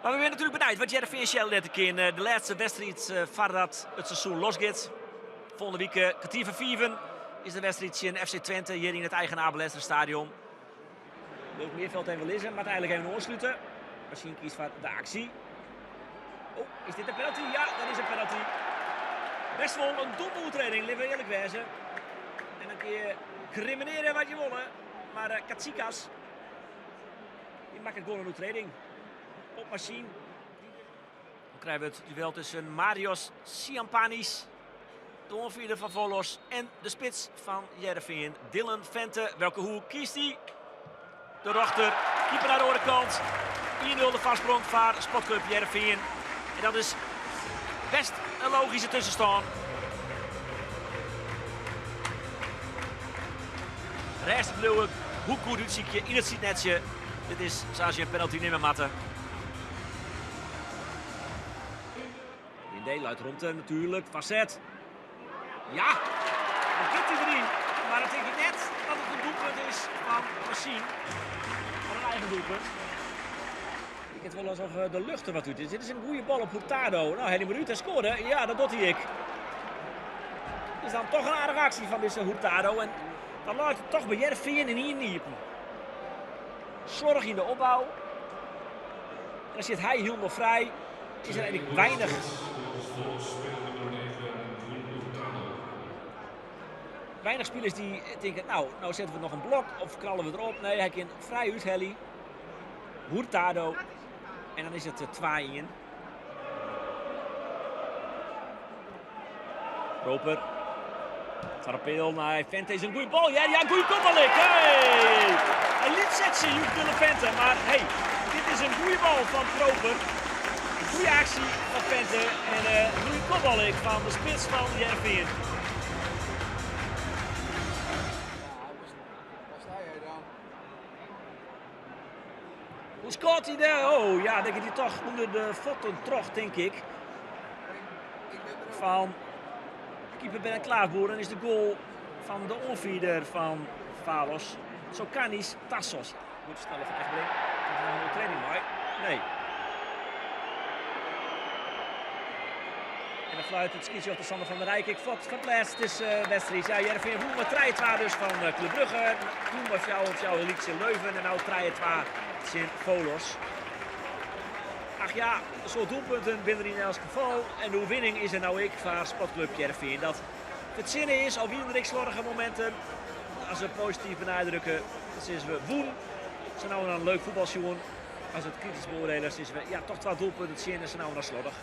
Maar we zijn natuurlijk benieuwd wat Heerenveen zal net in de laatste wedstrijd voordat het seizoen losgaat. Volgende week kwartier voor 5 is de wedstrijd in FC Twente hier in het eigen Abelester stadion. Leuk Meerveld even lezen, maar uiteindelijk even aansluiten. Misschien kiest voor de actie. Oh, is dit een penalty? Ja, dat is een penalty. Best wel een domme overtreding, laten we eerlijk wezen. En dan kun je crimineren wat je wil, maar Katsikas, die maakt het gewoon een overtreding. Op machine. Dan krijgen we het duel tussen Marios Siampanis, de aanvoerder van Volos, en de spits van Heerenveen, Dylan Vente. Welke hoek kiest hij? De rechter, keeper naar de andere kant. 1-0 de vastsprong voor Sportclub Heerenveen. En dat is best een logische tussenstand. Rest Leeuwen, hoe goed het ziekje in het zietnetje. Dit is zoals je een penalty nemen matten. Lindé luidt rond natuurlijk, facet. Ja, dan kent hij erin. Maar dan denk ik net dat het een doelpunt is van Machine. Van een eigen doelpunt. Ik het wel alsof de lucht er wat doet. Dit is een goede bal op Hurtado. Nou, Henny Maruta scoorde. Ja, dat doet hij ik. Is dan toch een aardige actie van deze Hurtado. En dan laat het toch bij Heerenveen en hier niet. Zorg in de opbouw. En dan zit hij helemaal vrij. Is er eigenlijk weinig. Weinig spelers die denken, nou zetten we nog een blok of knallen we erop. Nee, hij kan vrij uithellen. Hurtado. En dan is het 2-1. Roper. Sarapeel naar Vente is een goede bal. Ja, goede kopbal. Hey! Hij liet zetten, Dylan Vente. Maar hey, dit is een goede bal van Roper. Een goede actie van Vente. En een goede kopbal van de spits van Heerenveen. Hoe scoort hij daar? Oh ja, denk ik hij toch onder de voeten terug, denk ik. Van keeper Ben Klaasboer. En is de goal van de onvierder van Valos. Sokanis Tassos. Goed snel van Egbeling. Dat is een training maar. Nee. En dan fluit het skietje op de Sander van der Rijk. Ik vond het laatst is wedstrijd. Ja, Heerenveen vroeg maar 3-2 dus van Club Brugge. Toen was jouw Elite in Leuven en nou 3-2 in Volos. Ach ja, zo'n doelpunten binnen in elk geval. En de winning is er nou ik van Sportclub Heerenveen. Dat het zin is, al wie slordige momenten. Als we positief benadrukken, dan is we woen. Ze nou een leuk voetbalsjoen. Als het kritisch beoordelen is we ja, toch 2 doelpunten zien en ze nou naar slordig.